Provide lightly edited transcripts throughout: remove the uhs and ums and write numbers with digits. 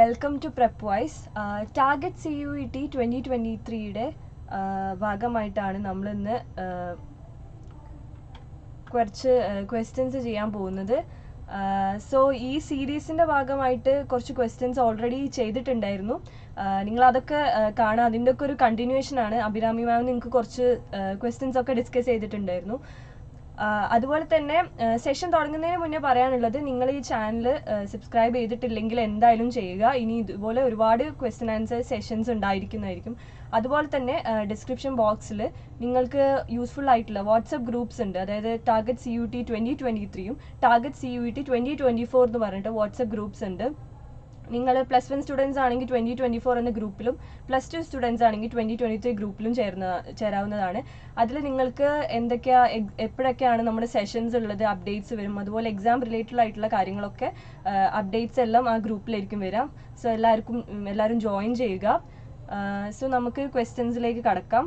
welcome to Prepwise. Target CUET 2023 ഭാഗമായിട്ടാണ് നമ്മൾ ഇന്ന് കുറച്ച് ക്വസ്റ്റ്യൻസ് ചെയ്യാൻ പോകുന്നത്. സോ ഈ സീരീസിൻ്റെ ഭാഗമായിട്ട് കുറച്ച് ക്വസ്റ്റ്യൻസ് ഓൾറെഡി ചെയ്തിട്ടുണ്ടായിരുന്നു. നിങ്ങൾ അതൊക്കെ കാണാം. അതിൻ്റെ ഒക്കെ ഒരു കണ്ടിന്യൂവേഷൻ ആണ്. അഭിരാമി മാം നിങ്ങൾക്ക് കുറച്ച് ക്വസ്റ്റ്യൻസ് ഒക്കെ ഡിസ്കസ് ചെയ്തിട്ടുണ്ടായിരുന്നു. അതുപോലെ തന്നെ സെഷൻ തുടങ്ങുന്നതിന് മുന്നേ പറയാനുള്ളത്, നിങ്ങൾ ഈ ചാനൽ സബ്സ്ക്രൈബ് ചെയ്തിട്ടില്ലെങ്കിൽ എന്തായാലും ചെയ്യുക. ഇനി ഇതുപോലെ ഒരുപാട് ക്വസ്റ്റ്യൻ ആൻസർ സെഷൻസ് ഉണ്ടായിരിക്കുന്നതായിരിക്കും. അതുപോലെ തന്നെ ഡിസ്ക്രിപ്ഷൻ ബോക്സിൽ നിങ്ങൾക്ക് യൂസ്ഫുൾ ആയിട്ടുള്ള വാട്സപ്പ് ഗ്രൂപ്പ്സ് ഉണ്ട്. അതായത് ടാർഗറ്റ് CUET 2023യും ടാർഗറ്റ് CUET 2024 എന്ന് പറഞ്ഞിട്ട് വാട്സപ്പ് ഗ്രൂപ്പ്സ് ഉണ്ട്. നിങ്ങൾ +1 സ്റ്റുഡൻസ് ആണെങ്കിൽ 2024 എന്ന ഗ്രൂപ്പിലും +2 സ്റ്റുഡൻസ് ആണെങ്കിൽ 2023 ഗ്രൂപ്പിലും ചേരാവുന്നതാണ്. അതിൽ നിങ്ങൾക്ക് എപ്പോഴൊക്കെയാണ് നമ്മുടെ സെഷൻസ് ഉള്ളത്, അപ്ഡേറ്റ്സ് വരും. അതുപോലെ എക്സാം റിലേറ്റഡ് ആയിട്ടുള്ള കാര്യങ്ങളൊക്കെ അപ്ഡേറ്റ്സ് എല്ലാം ആ ഗ്രൂപ്പിലായിരിക്കും വരാം. സോ എല്ലാവരും ജോയിൻ ചെയ്യുക. സോ നമുക്ക് ക്വസ്റ്റ്യൻസിലേക്ക് കടക്കാം.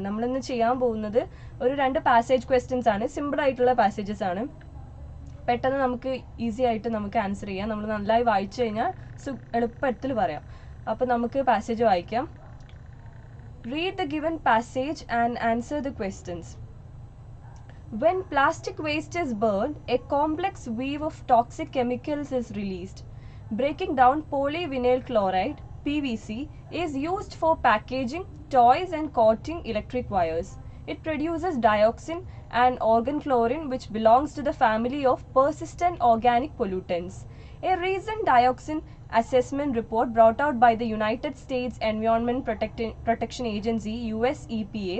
നമ്മളിന്ന് ചെയ്യാൻ പോകുന്നത് ഒരു 2 പാസേജ് ക്വസ്റ്റ്യൻസ് ആണ്. സിമ്പിൾ ആയിട്ടുള്ള പാസേജസ് ആണ്. പെട്ടെന്ന് നമുക്ക് ഈസി ആയിട്ട് നമുക്ക് ആൻസർ ചെയ്യാം. നമ്മൾ നന്നായി വായിച്ചു കഴിഞ്ഞാൽ എളുപ്പത്തിൽ പറയാം. അപ്പോൾ നമുക്ക് പാസേജ് വായിക്കാം. Read the given passage and answer the questions. When plastic waste is burned, a complex weave of toxic chemicals is released. Breaking down polyvinyl chloride, PVC, is used for packaging, toys and coating electric wires. It produces dioxin and organ chlorine, which belongs to the family of persistent organic pollutants. A recent dioxin assessment report brought out by the United States Environment Protection Agency (US EPA)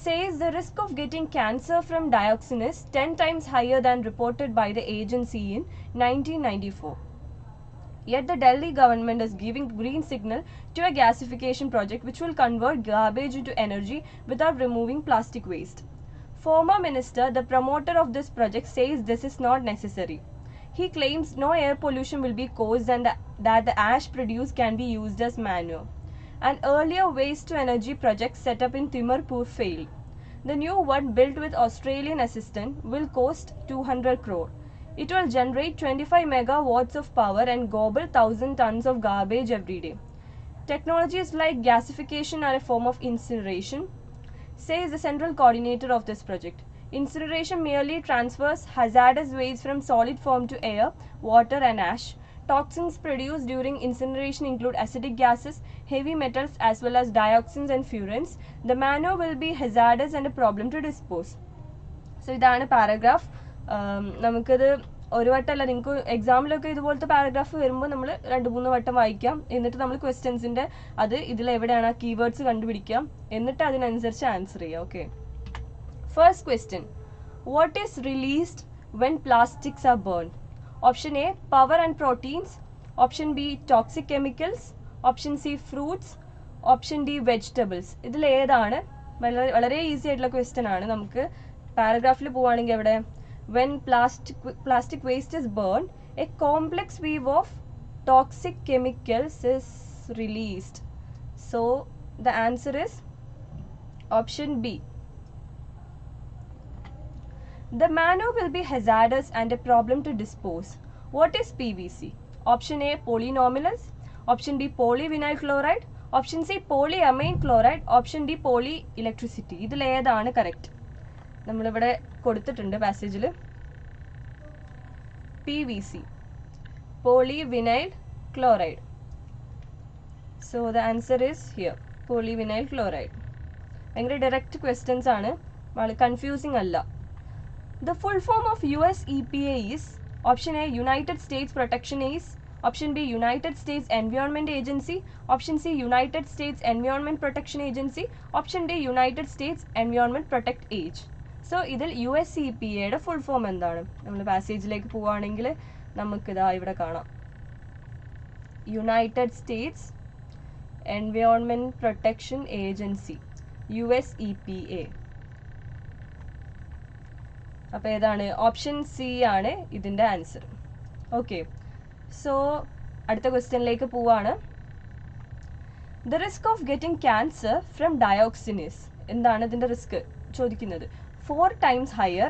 says the risk of getting cancer from dioxin is 10 times higher than reported by the agency in 1994. Yet the Delhi government is giving green signal to a gasification project which will convert garbage into energy without removing plastic waste. Former minister, the promoter of this project, says this is not necessary. He claims no air pollution will be caused and that the ash produced can be used as manure. An earlier waste to energy project set up in Timarpur failed. The new one, built with Australian assistance, will cost 200 crore. It will generate 25 megawatts of power and gobble 1,000 tons of garbage every day. Technologies like gasification are a form of incineration, says the central coordinator of this project. Incineration merely transfers hazardous waste from solid form to air, water and ash. Toxins produced during incineration include acidic gases, heavy metals as well as dioxins and furans. The manure will be hazardous and a problem to dispose. So ഇതാണ് paragraph. നമുക്കത് ഒരു വട്ടമല്ല, നിങ്ങൾക്ക് എക്സാമിലൊക്കെ ഇതുപോലത്തെ paragraph വരുമ്പോൾ നമ്മൾ 2-3 വട്ടം വായിക്കാം. എന്നിട്ട് നമ്മൾ ക്വസ്റ്റ്യൻസിൻ്റെ ഇതിലെവിടെയാണ് ആ കീവേഡ്സ് കണ്ടുപിടിക്കാം. എന്നിട്ട് അതിനനുസരിച്ച് ആൻസർ ചെയ്യാം. Okay, first question. What is released when plastics are burned? Option A power and proteins, option B toxic chemicals, option C fruits, option D vegetables. ഇതിലേതാണ്? വളരെ ഈസി ആയിട്ടുള്ള ക്വസ്റ്റ്യൻ ആണ്. നമുക്ക് പാരഗ്രാഫിൽ പോവുകയാണെങ്കിൽ എവിടെ, when plastic waste is burned, a complex weave of toxic chemicals is released. So the answer is option B. The manure will be hazardous and a problem to dispose. What is PVC? Option A polynomials, option B polyvinyl chloride, option C polyamine chloride, option D polyelectricity. ഇതിൽ ഏതാണ് correct? നമ്മളിവിടെ കൊടുത്തിട്ടുണ്ട് പാസേജിൽ. PVC, polyvinyl chloride. So the answer is here, polyvinyl chloride. ഭയങ്കര direct questions ആണ്, വളരെ confusing അല്ല. The full form of US EPA is option A United States Protection Agency, option B United States Environment Agency, option C United States Environment Protection Agency, option D United States Environment Protect Age. So ഇതിൽ US EPAയുടെ full form എന്താണ്? നമ്മൾ പാസേജിലേക്ക് പോവുകയാണെങ്കിൽ നമുക്കിതാ ഇവിടെ കാണാം, United States environment protection agency, US EPA. അപ്പോൾ ഏതാണ്? Option C ആണ് ഇതിൻ്റെ ആൻസർ. ഓക്കെ, സോ അടുത്ത ക്വസ്റ്റ്യനിലേക്ക് പോവാണ്. The risk of getting cancer from dioxin is, എന്താണ് ഇതിൻ്റെ റിസ്ക് ചോദിക്കുന്നത്? 4 times higher,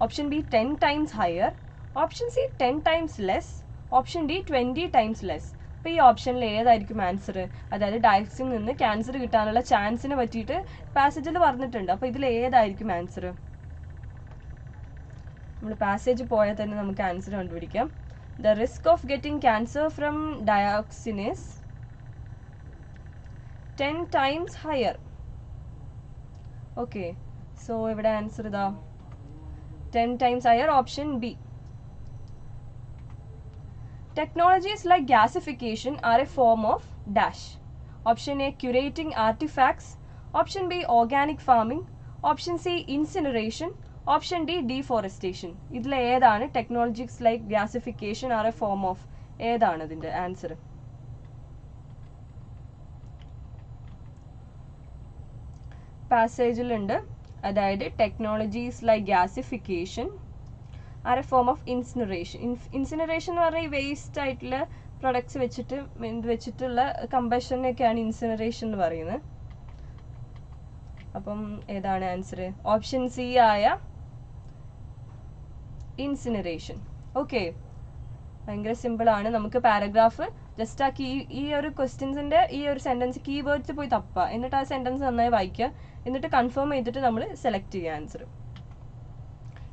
option B 10 times higher, option C 10 times less, option D 20 times less. അപ്പോൾ ഈ ഓപ്ഷനിൽ ഏതായിരിക്കും ആൻസർ? അതായത് ഡയക്സിൽ നിന്ന് ക്യാൻസർ കിട്ടാനുള്ള ചാൻസിനെ പറ്റിയിട്ട് പാസേജിൽ പറഞ്ഞിട്ടുണ്ട്. അപ്പോൾ ഇതിൽ ഏതായിരിക്കും ആൻസർ? നമ്മൾ പാസേജ് പോയാൽ തന്നെ നമുക്ക് ആൻസർ കണ്ടുപിടിക്കാം. The risk of getting cancer from dioxin is 10 times higher. Okay, so ഇവിടെ ആൻസർ ഇതാ 10 times higher, option B. Technologies like gasification are a form of dash. Option A, curating artifacts. Option B, organic farming. Option C, incineration. Option D, deforestation. ഇതിൽ ഏതാണ് technologies like gasification are a form of? ഏതാണ് ഇതിന്റെ answer? പാസേജിലുണ്ട്, അതായത് technologies like gasification are a form of incineration. Incineration എന്ന് പറഞ്ഞാൽ ഈ waste ആയിട്ടുള്ള പ്രൊഡക്ട്സ് വെച്ചിട്ടുള്ള കമ്പഷനൊക്കെയാണ് ഇൻസിനറേഷൻ എന്ന് പറയുന്നത്. അപ്പം ഏതാണ് ആൻസർ? ഓപ്ഷൻ സി ആയ ഇൻസിനറേഷൻ. ഓക്കെ, ഭയങ്കര സിമ്പിൾ ആണ്. നമുക്ക് പാരഗ്രാഫ് ജസ്റ്റ് ആ ഈ ഒരു ക്വസ്റ്റ്യൻസിന്റെ ഈ ഒരു സെന്റൻസ് കീവേഡ്സ് പോയി തപ്പുക, എന്നിട്ട് ആ സെന്റൻസ് നന്നായി വായിക്കുക, എന്നിട്ട് കൺഫേം ചെയ്തിട്ട് നമ്മൾ സെലക്ട് ചെയ്യുക ആൻസർ.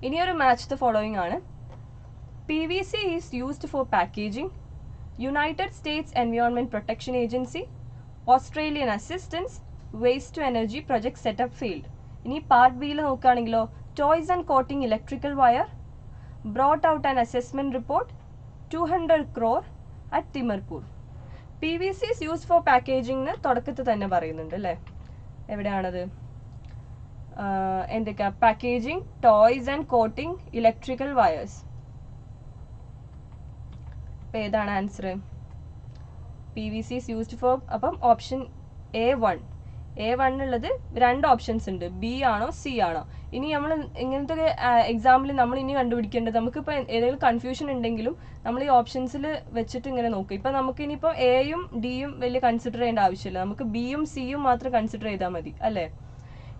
ഇനിയൊരു മാച്ച് ദ ഫോളോയിങ് ആണ്. PVC is used for packaging, United States environment protection agency, Australian assistance, waste to energy project setup field. ഇനി പാർട്ട് ബിയിൽ നോക്കുകയാണെങ്കിലോ, toys and coating electrical wire, brought out an assessment report, 200 crore at Timarpur. PVC is used for packaging ന്ന് തുടക്കത്തിൽ തന്നെ പറയുന്നുണ്ട് അല്ലേ? എവിടെയാണത്? എന്തൊക്കെയാ? Packaging, toys and coating, electrical wires. അപ്പോൾ ഏതാണ് answer? PVC is used for, അപ്പം ഓപ്ഷൻ A1 ഉള്ളത് രണ്ട് ഓപ്ഷൻസ് ഉണ്ട്, ബി ആണോ സി ആണോ? ഇനി നമ്മൾ ഇങ്ങനത്തെ എക്സാമ്പിൾ നമ്മൾ ഇനി കണ്ടുപിടിക്കേണ്ടത്, നമുക്കിപ്പോൾ ഏതെങ്കിലും കൺഫ്യൂഷൻ ഉണ്ടെങ്കിലും നമ്മൾ ഈ ഓപ്ഷൻസിൽ വെച്ചിട്ട് ഇങ്ങനെ നോക്കും. ഇപ്പം നമുക്ക് ഇനിയിപ്പോൾ എയും ഡിയും വലിയ കൺസിഡർ ചെയ്യേണ്ട ആവശ്യമില്ല, നമുക്ക് ബിയും സിയും മാത്രം കൺസിഡർ ചെയ്താൽ മതി അല്ലേ?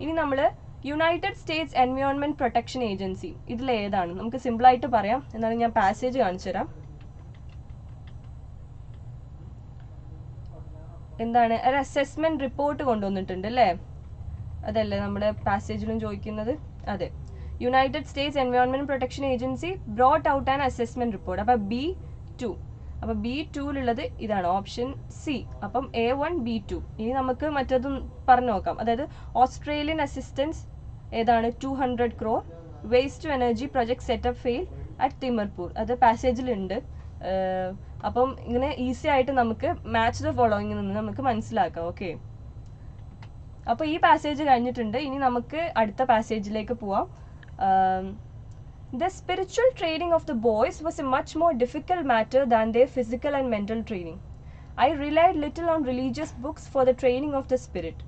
ഇനി നമ്മൾ United States environment protection agency, ഇതിൽ ഏതാണ്? നമുക്ക് സിമ്പിളായിട്ട് പറയാം, എന്നാലും ഞാൻ പാസേജ് കാണിച്ചു തരാം. എന്താണ്? ഒരു അസസ്മെന്റ് റിപ്പോർട്ട് കൊണ്ടുവന്നിട്ടുണ്ട് അല്ലേ? അതല്ലേ നമ്മുടെ പാസേജിലും ചോദിക്കുന്നത്? അതെ, United States environment protection agency brought out an assessment report. അപ്പം B2, അപ്പം B2ലുള്ളത് ഇതാണ് ഓപ്ഷൻ സി. അപ്പം A1 B2. ഇനി നമുക്ക് മറ്റതും പറഞ്ഞു നോക്കാം. അതായത് ഓസ്ട്രേലിയൻ അസിസ്റ്റൻസ് ഏതാണ്? 200 crore, waste to energy project setup fail at Timarpur. അത് പാസേജിലുണ്ട്. അപ്പം ഇങ്ങനെ ഈസി ആയിട്ട് നമുക്ക് മാച്ച് ദ ഫോളോയിങ്ങിൽ നിന്ന് നമുക്ക് മനസ്സിലാക്കാം. ഓക്കെ, അപ്പോൾ ഈ പാസേജ് കഴിഞ്ഞിട്ടുണ്ട്. ഇനി നമുക്ക് അടുത്ത പാസേജിലേക്ക് പോവാം. The spiritual training of the boys was a much more difficult matter than their physical and mental training. I relied little on religious books for the training of the spirit.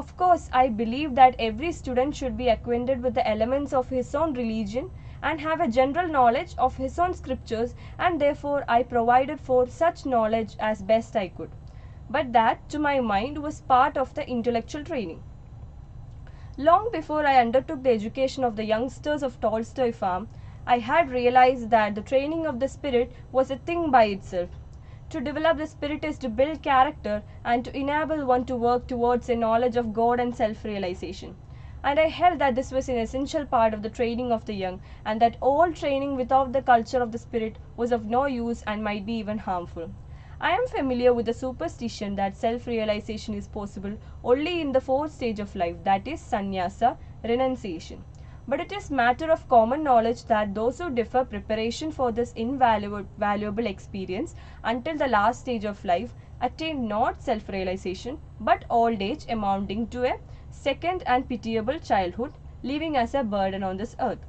Of course, I believe that every student should be acquainted with the elements of his own religion and have a general knowledge of his own scriptures, and therefore I provided for such knowledge as best I could. But that, to my mind, was part of the intellectual training. Long before I undertook the education of the youngsters of Tolstoy farm, I had realized that the training of the spirit was a thing by itself. To develop the spirit is to build character and to enable one to work towards a knowledge of God and self-realization. And I held that this was an essential part of the training of the young, and that all training without the culture of the spirit was of no use and might be even harmful. I am familiar with the superstition that self-realization is possible only in the fourth stage of life, that is sannyasa, renunciation. But it is matter of common knowledge that those who defer preparation for this invaluable experience until the last stage of life attain not self-realization, but old age amounting to a second and pitiable childhood, living as a burden on this earth.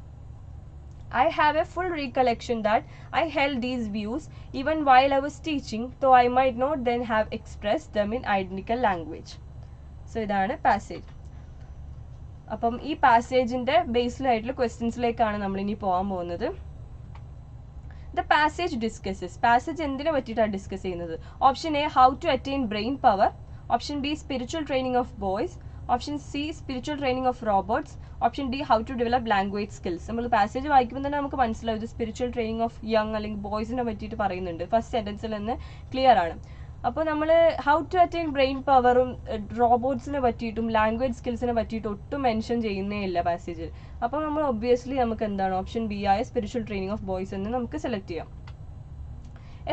I have a full recollection that I held these views even while I was teaching, though I might not then have expressed them in identical language. So ഇതാണ് passage. അപ്പം ഈ പാസേജിന്റെ ബേസിലായിട്ടുള്ള ക്വസ്റ്റ്യൻസിലേക്കാണ് നമ്മൾ ഇനി പോകാൻ പോകുന്നത്. The passage discusses. Passage എന്തിനെ പറ്റിയിട്ടാണ് discuss ചെയ്യുന്നത്? Option A, how to attain brain power. Option B, spiritual training of boys. Option C, spiritual training of robots. Option D, how to develop language skills. നമ്മൾ passage വായിക്കുമ്പോൾ തന്നെ നമുക്ക് മനസ്സിലാവും ഇത് spiritual training of young അല്ലെങ്കിൽ ബോയ്സിനെ പറ്റിയിട്ട് പറയുന്നുണ്ട്. First സെന്റൻസിൽ നിന്ന് ക്ലിയർ ആണ്. അപ്പോൾ നമ്മൾ ഹൗ ടു അറ്റൈൻ ബ്രെയിൻ പവറും റോബോട്ട്സിനെ പറ്റിയിട്ടും ലാംഗ്വേജ് സ്കിൽസിനെ പറ്റിയിട്ടും ഒട്ടും മെൻഷൻ ചെയ്യുന്നേ ഇല്ല പാസേജിൽ. അപ്പോൾ നമ്മൾ ഒബ്വിയസ്ലി നമുക്ക് എന്താണ് ഓപ്ഷൻ ബി ആയ സ്പിരിച്വൽ ട്രെയിനിങ് ഓഫ് ബോയ്സ് എന്ന് നമുക്ക് സെലക്ട് ചെയ്യാം.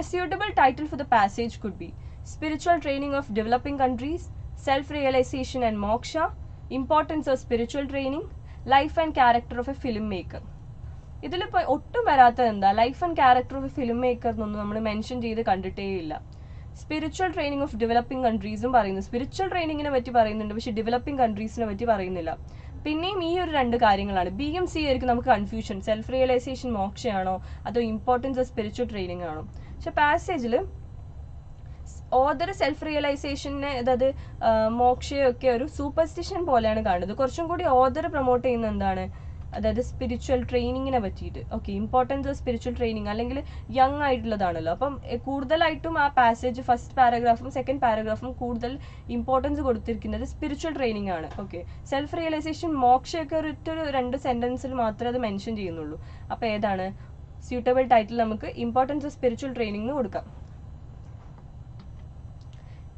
A suitable title for the passage could be Spiritual Training of Developing Countries, Self-Realization and Moksha, Importance of Spiritual Training, Life and Character of a Filmmaker. ഇതിലിപ്പോൾ ഒട്ടും വരാത്തത് എന്താ, life and character of A film maker എന്നൊന്നും നമ്മൾ mention ചെയ്ത് കണ്ടിട്ടേ ഇല്ല. Spiritual training of developing കൺട്രീസും പറയുന്നു, സ്പിരിച്വൽ ട്രെയിനിങ്ങിനെ പറ്റി പറയുന്നുണ്ട്, പക്ഷെ ഡെവലപ്പിംഗ് കൺട്രീസിനെ പറ്റി പറയുന്നില്ല. പിന്നെയും ഈ ഒരു രണ്ട് കാര്യങ്ങളാണ്. ബി എം സി ആയിരിക്കും നമുക്ക് കൺഫ്യൂഷൻ, സെൽഫ് റിയലൈസേഷൻ മോക്ഷയാണോ അതോ ഇമ്പോർട്ടൻസ് ഓഫ് സ്പിരിച്വൽ ട്രെയിനിങ് ആണോ. പക്ഷെ പാസേജിൽ ഓദർ സെൽഫ് റിയലൈസേഷനെ, അതായത് മോക്ഷയൊക്കെ ഒരു സൂപ്പർസ്റ്റിഷൻ പോലെയാണ് കാണുന്നത്. കുറച്ചും കൂടി ഓദർ പ്രൊമോട്ട് ചെയ്യുന്ന എന്താണ്, അതായത് സ്പിരിച്വൽ ട്രെയിനിങ്ങിനെ പറ്റിയിട്ട്. Okay, importance of spiritual training അല്ലെങ്കിൽ യങ് ആയിട്ടുള്ളതാണല്ലോ. അപ്പം കൂടുതലായിട്ടും ആ പാസേജ് ഫസ്റ്റ് പാരഗ്രാഫും സെക്കൻഡ് പാരഗ്രാഫും കൂടുതൽ ഇമ്പോർട്ടൻസ് കൊടുത്തിരിക്കുന്നത് സ്പിരിച്വൽ ട്രെയിനിങ് ആണ്. ഓക്കെ, സെൽഫ് റിയലൈസേഷൻ മോക്ഷയൊക്കെ ഒരു രണ്ട് സെന്റൻസിൽ മാത്രമേ അത് മെൻഷൻ ചെയ്യുന്നുള്ളൂ. അപ്പോൾ ഏതാണ് സ്യൂട്ടബിൾ ടൈറ്റിൽ? നമുക്ക് ഇമ്പോർട്ടൻസ് ഓഫ് സ്പിരിച്വൽ ട്രെയിനിങ് എന്ന് കൊടുക്കാം.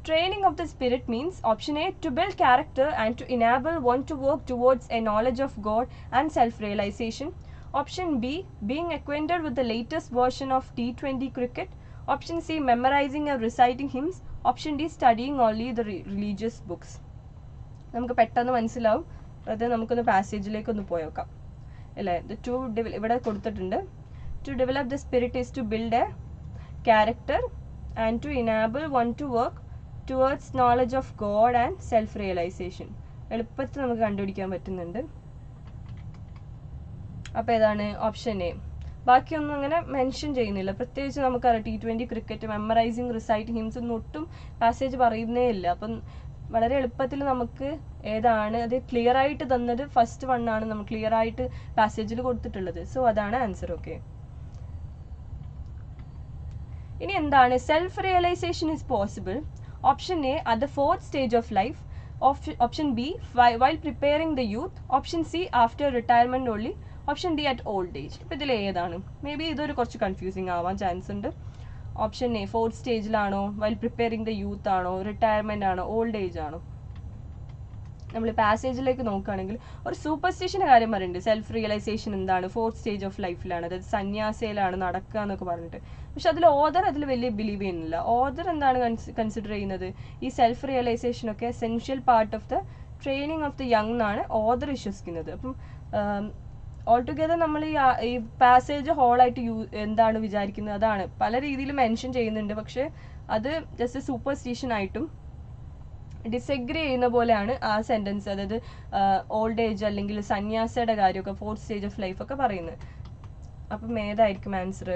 Training of the spirit means option A, to build character and to enable one to work towards a knowledge of God and self-realization. Option B, being acquainted with the latest version of T20 cricket. Option C, memorizing and reciting hymns. Option D, studying only the religious books. നമുക്ക് പെട്ടെന്ന് മനസ്സിലാവും. അത് നമുക്കൊന്ന് പാസേജിലേക്ക് ഒന്ന് പോയേക്കാം അല്ലേ. ഇവിടെ കൊടുത്തിട്ടുണ്ട്, to develop the spirit is to build a character and to enable one to work towards knowledge of God and self-realization. എളുപ്പത്തിൽ നമുക്ക് കണ്ടുപിടിക്കാൻ പറ്റുന്നുണ്ട്. അപ്പോൾ ഏതാണ് ഓപ്ഷൻ എ. ബാക്കിയൊന്നും അങ്ങനെ മെൻഷൻ ചെയ്യുന്നില്ല. പ്രത്യേകിച്ച് നമുക്കറിയാം T20 cricket, memorising, reciting Hinds ഒന്നും ഒട്ടും പാസേജ് പറയുന്നേ ഇല്ല. അപ്പം വളരെ എളുപ്പത്തിൽ നമുക്ക് ഏതാണ് അത് ക്ലിയർ ആയിട്ട് തന്നത് ഫസ്റ്റ് വൺ ആണ് നമ്മൾ ക്ലിയർ ആയിട്ട് പാസേജിൽ കൊടുത്തിട്ടുള്ളത്. സോ അതാണ് ആൻസർ. ഓക്കെ, ഇനി എന്താണ് self realisation is possible? Option A, at the fourth stage of life. Option B, while preparing the youth. Option C, after retirement only. Option D, at old age. ഇപ്പോൾ ഇതിൽ ഏതാണ്? May be ഇതൊരു കുറച്ച് confusing ആവാൻ chance ഉണ്ട്. Option A fourth സ്റ്റേജിലാണോ, while preparing the youth ആണോ, retirement ആണോ, ഓൾഡ് ഏജ് ആണോ? നമ്മൾ പാസേജിലേക്ക് നോക്കുകയാണെങ്കിൽ ഒരു സൂപ്പർസ്റ്റിഷൻ്റെ കാര്യം പറയുന്നുണ്ട്. സെൽഫ് റിയലൈസേഷൻ എന്താണ്, ഫോർത്ത് സ്റ്റേജ് ഓഫ് ലൈഫിലാണ്, അതായത് സന്യാസയിലാണ് നടക്കുക എന്നൊക്കെ പറഞ്ഞിട്ട്. പക്ഷെ അതിൽ ഓദർ അതിൽ വലിയ ബിലീവ് ചെയ്യുന്നില്ല. ഓദർ എന്താണ് കൺസിഡർ ചെയ്യുന്നത്, ഈ സെൽഫ് റിയലൈസേഷൻ ഒക്കെ essential part of the training of the young എന്നാണ് ഓദർ വിശ്വസിക്കുന്നത്. അപ്പം ഓൾടുഗെദർ നമ്മൾ ഈ പാസേജ് ഹോളായിട്ട് എന്താണ് വിചാരിക്കുന്നത്, അതാണ് പല രീതിയിൽ മെൻഷൻ ചെയ്യുന്നുണ്ട്. പക്ഷെ അത് ജസ്റ്റ് സൂപ്പർസ്റ്റിഷൻ ആയിട്ടും ഡിസഗ്രി ചെയ്യുന്ന പോലെയാണ് ആ സെന്റൻസ്, അതായത് ഓൾഡ് ഏജ് അല്ലെങ്കിൽ സന്യാസയുടെ കാര്യമൊക്കെ ഫോർത്ത് സ്റ്റേജ് ഓഫ് ലൈഫ് ഒക്കെ പറയുന്നത്. അപ്പം ഏതായിരിക്കും answer?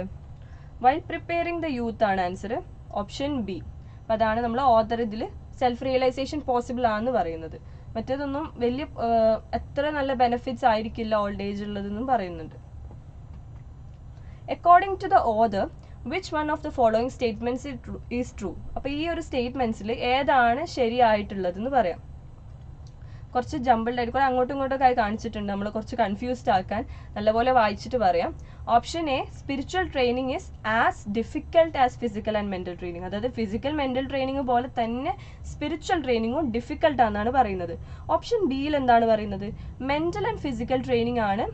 While preparing the youth ആണ് ആൻസർ, ഓപ്ഷൻ ബി. അപ്പം അതാണ് നമ്മൾ ഓദർ ഇതിൽ സെൽഫ് റിയലൈസേഷൻ പോസിബിൾ ആണെന്ന് പറയുന്നത്. മറ്റേതൊന്നും വലിയ എത്ര നല്ല ബെനിഫിറ്റ്സ് ആയിരിക്കില്ല ഓൾഡ് ഏജ് ഉള്ളതെന്നും പറയുന്നുണ്ട്. According to the author, which one of the following statements is true? അപ്പോൾ ഈ ഒരു സ്റ്റേറ്റ്മെന്റ്സിൽ ഏതാണ് ശരിയായിട്ടുള്ളതെന്ന് പറയാം. കുറച്ച് ജമ്പിൾഡ് ആയിരിക്കും, അങ്ങോട്ടും ഇങ്ങോട്ടൊക്കെ ആയി കാണിച്ചിട്ടുണ്ട്, നമ്മൾ കുറച്ച് കൺഫ്യൂസ്ഡ് ആക്കാൻ. നല്ലപോലെ വായിച്ചിട്ട് പറയാം. Option A, spiritual training is as difficult as physical and mental training. അതായത് ഫിസിക്കൽ മെന്റൽ ട്രെയിനിങ് പോലെ തന്നെ സ്പിരിച്വൽ ട്രെയിനിങ്ങും ഡിഫിക്കൽട്ട് ആണെന്നാണ് പറയുന്നത്. ഓപ്ഷൻ ബിയിൽ എന്താണ് പറയുന്നത്, മെന്റൽ ആൻഡ് ഫിസിക്കൽ ട്രെയിനിങ് ആണ്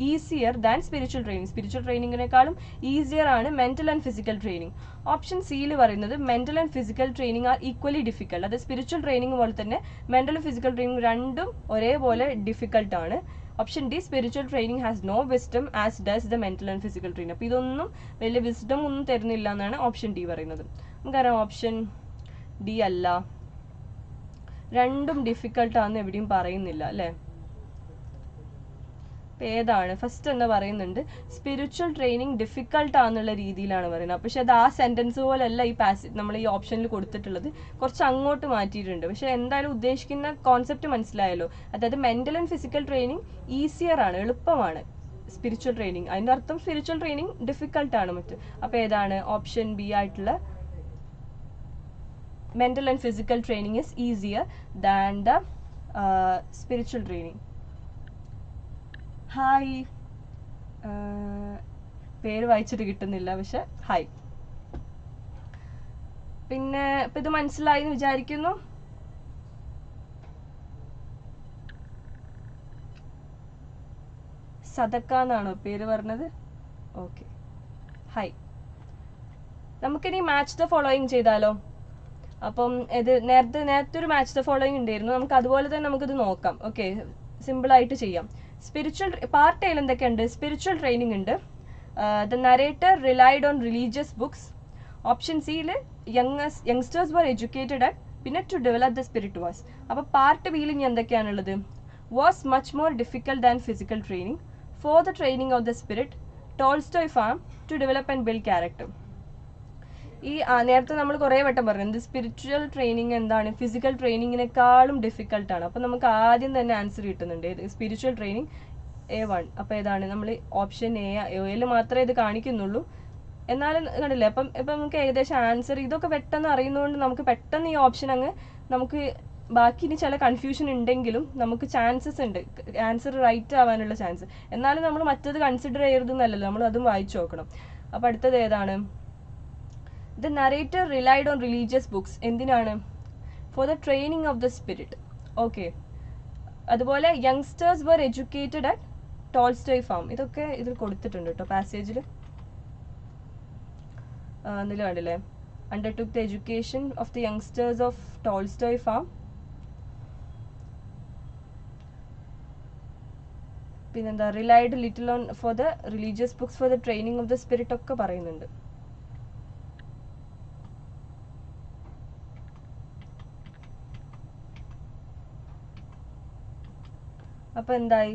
easier than spiritual training. Spiritual ട്രെയിനിങ്ങിനേക്കാളും ഈസിയർ ആണ് mental and physical training. Option സിയിൽ പറയുന്നത് mental and physical training are equally difficult. അത് സ്പിരിച്വൽ ട്രെയിനിങ് പോലെ തന്നെ മെന്റൽ ഫിസിക്കൽ ട്രെയിനിങ് രണ്ടും ഒരേപോലെ ഡിഫിക്കൽട്ട് ആണ്. Option D, spiritual training has no wisdom as does the mental and physical training. അപ്പോൾ ഇതൊന്നും വലിയ വിസ്ഡം ഒന്നും തരുന്നില്ല എന്നാണ് ഓപ്ഷൻ ഡി പറയുന്നത്. നമുക്കറിയാം ഓപ്ഷൻ ഡി അല്ല, രണ്ടും ഡിഫിക്കൽട്ട് ആണെന്ന് എവിടെയും പറയുന്നില്ല അല്ലേ. ഏതാണ് ഫസ്റ്റ് എന്ന് പറയുന്നുണ്ട്, സ്പിരിച്വൽ ട്രെയിനിങ് ഡിഫിക്കൽട്ട് ആണെന്നുള്ള രീതിയിലാണ് പറയുന്നത്. പക്ഷെ അത് ആ സെന്റൻസ് പോലെയല്ല ഈ നമ്മൾ ഈ ഓപ്ഷനിൽ കൊടുത്തിട്ടുള്ളത്, കുറച്ച് അങ്ങോട്ട് മാറ്റിയിട്ടുണ്ട്. പക്ഷെ എന്തായാലും ഉദ്ദേശിക്കുന്ന കോൺസെപ്റ്റ് മനസ്സിലായല്ലോ. അതായത് mental and physical training easier ആണ്, എളുപ്പമാണ് സ്പിരിച്വൽ ട്രെയിനിങ്. അതിന്റെ അർത്ഥം സ്പിരിച്വൽ ട്രെയിനിങ് ഡിഫിക്കൽട്ട് ആണ് മറ്റ്. അപ്പൊ ഏതാണ് ഓപ്ഷൻ ബി ആയിട്ടുള്ള mental and physical training is easier than the spiritual training. Hi, പേര് വായിച്ചിട്ട് കിട്ടുന്നില്ല, പക്ഷെ ഹായ്. പിന്നെ ഇപ്പം ഇത് മനസ്സിലായി എന്ന് വിചാരിക്കുന്നു. സദക്ക എന്നാണോ പേര് പറഞ്ഞത്? Okay, hi. നമുക്കിനി മാച്ച് ദ ഫോളോയിങ് ചെയ്താലോ? അപ്പം ഇത് നേരത്തെ ഒരു മാച്ച് ദ ഫോളോയിങ് ഉണ്ടായിരുന്നു, നമുക്ക് അതുപോലെ തന്നെ നമുക്കിത് നോക്കാം. ഓക്കെ, സിമ്പിളായിട്ട് ചെയ്യാം. സ്പിരിച്വൽ പാർട്ട് എയിൽ എന്തൊക്കെയുണ്ട്? സ്പിരിച്വൽ ട്രെയിനിങ് ഉണ്ട്. The narrator relied on religious books. Option സിയിൽ യങ്സ്റ്റേഴ്സ് വർ എഡ്യൂക്കേറ്റഡ് ആറ്റ്, പിന്നെ to develop the spirit was. അപ്പോൾ പാർട്ട് ബിയിൽ ഇനി എന്തൊക്കെയാണുള്ളത്? Was much more difficult than physical training, for the training of the spirit, Tolstoy farm, to develop and build character. ഈ നേരത്തെ നമ്മൾ കുറേ വട്ടം പറഞ്ഞു എന്ത് സ്പിരിച്വൽ ട്രെയിനിങ് എന്താണ് ഫിസിക്കൽ ട്രെയിനിങ്ങിനേക്കാളും ഡിഫിക്കൽട്ടാണ്. അപ്പോൾ നമുക്ക് ആദ്യം തന്നെ ആൻസർ കിട്ടുന്നുണ്ട്. Spiritual training A1. അപ്പോൾ ഏതാണ്? നമ്മൾ ഓപ്ഷൻ എയിൽ മാത്രമേ ഇത് കാണിക്കുന്നുള്ളൂ, എന്നാലും കണ്ടില്ലേ. അപ്പം നമുക്ക് ഏകദേശം ആൻസർ ഇതൊക്കെ പെട്ടെന്ന് അറിയുന്നതുകൊണ്ട് നമുക്ക് പെട്ടെന്ന് ഈ ഓപ്ഷൻ നമുക്ക് ബാക്കി ഇനി ചില കൺഫ്യൂഷൻ ഉണ്ടെങ്കിലും നമുക്ക് ചാൻസസ് ഉണ്ട് ആൻസർ റൈറ്റ് ആവാനുള്ള ചാൻസ്. എന്നാലും നമ്മൾ മറ്റത് കൺസിഡർ ചെയ്യരുതെന്നല്ലല്ലോ, നമ്മൾ അതും വായിച്ചു നോക്കണം. അപ്പോൾ അടുത്തത് ഏതാണ്? The narrator relied on religious books. എന്തിനാണ്? For the training of the spirit. Okay. അതുപോലെ youngsters were educated at Tolstoy farm. ഇതൊക്കെ ഇതിൽ കൊടുത്തിട്ടുണ്ട് കേട്ടോ പാസേജിൽ. എന്തെങ്കിലും കണ്ടില്ലേ? undertook the education of the youngsters of Tolstoy farm. പിന്നെന്താ? relied little on for the religious books for the training of the spirit ഒക്കെ പറയുന്നുണ്ട്. അപ്പോൾ എന്തായി?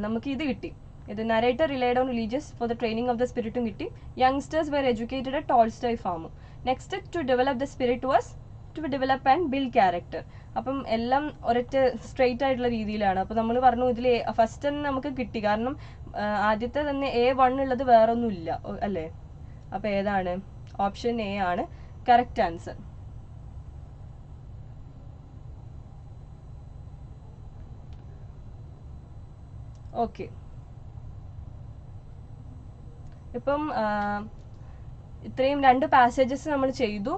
നമുക്ക് ഇത് കിട്ടി. ഇത് narrator relied on religious for the training of the സ്പിരിറ്റും കിട്ടി. Youngsters were educated at Tolstoy ഫാമും. Next to develop the spirit was to develop and build character. അപ്പം എല്ലാം ഒരൊറ്റ സ്ട്രെയിറ്റ് ആയിട്ടുള്ള രീതിയിലാണ്. അപ്പോൾ നമ്മൾ പറഞ്ഞു ഇതിൽ ഫസ്റ്റ് തന്നെ നമുക്ക് കിട്ടി, കാരണം ആദ്യത്തെ തന്നെ A1 ഉള്ളത് വേറൊന്നുമില്ല അല്ലേ? അപ്പോൾ ഏതാണ്? ഓപ്ഷൻ എ ആണ് കറക്റ്റ് ആൻസർ. ഓക്കെ, ഇപ്പം ഇത്രയും 2 പാസേജസ് നമ്മൾ ചെയ്തു.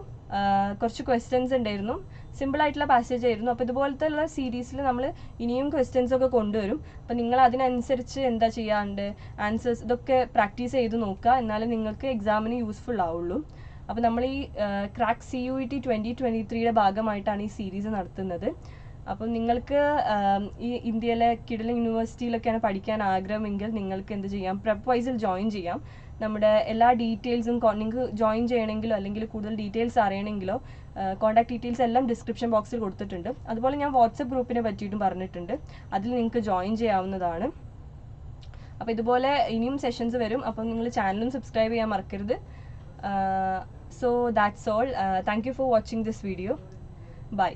കുറച്ച് ക്വസ്റ്റ്യൻസ് ഉണ്ടായിരുന്നു, സിമ്പിൾ ആയിട്ടുള്ള പാസേജ് ആയിരുന്നു. അപ്പോൾ ഇതുപോലത്തെ ഉള്ള സീരീസിൽ നമ്മൾ ഇനിയും ക്വസ്റ്റ്യൻസ് ഒക്കെ കൊണ്ടുവരും. അപ്പോൾ നിങ്ങൾ അതിനനുസരിച്ച് എന്താ ചെയ്യാണ്ട് ആൻസേഴ്സ് ഇതൊക്കെ പ്രാക്ടീസ് ചെയ്ത് നോക്കുക, എന്നാലും നിങ്ങൾക്ക് എക്സാമിന് യൂസ്ഫുൾ ആവുള്ളൂ. അപ്പോൾ നമ്മൾ ഈ ക്രാക്ക് CUET 2023യുടെ ഭാഗമായിട്ടാണ് ഈ സീരീസ് നടത്തുന്നത്. അപ്പം നിങ്ങൾക്ക് ഈ ഇന്ത്യയിലെ കിടിലൻ യൂണിവേഴ്സിറ്റിയിലൊക്കെയാണ് പഠിക്കാൻ ആഗ്രഹമെങ്കിൽ നിങ്ങൾക്ക് എന്ത് ചെയ്യാം? Prepwise-ൽ ജോയിൻ ചെയ്യാം. നമ്മുടെ എല്ലാ ഡീറ്റെയിൽസും നിങ്ങൾക്ക് ജോയിൻ ചെയ്യണമെങ്കിലോ അല്ലെങ്കിൽ കൂടുതൽ ഡീറ്റെയിൽസ് അറിയണമെങ്കിലോ കോൺടാക്ട് ഡീറ്റെയിൽസ് എല്ലാം ഡിസ്ക്രിപ്ഷൻ ബോക്സിൽ കൊടുത്തിട്ടുണ്ട്. അതുപോലെ ഞാൻ വാട്സപ്പ് ഗ്രൂപ്പിനെ പറ്റിയിട്ടും പറഞ്ഞിട്ടുണ്ട്, അതിൽ നിങ്ങൾക്ക് ജോയിൻ ചെയ്യാവുന്നതാണ്. അപ്പോൾ ഇതുപോലെ ഇനിയും സെഷൻസ് വരും. അപ്പം നിങ്ങൾ ചാനലും സബ്സ്ക്രൈബ് ചെയ്യാൻ മറക്കരുത്. So that's all. Thank you for watching this video. By.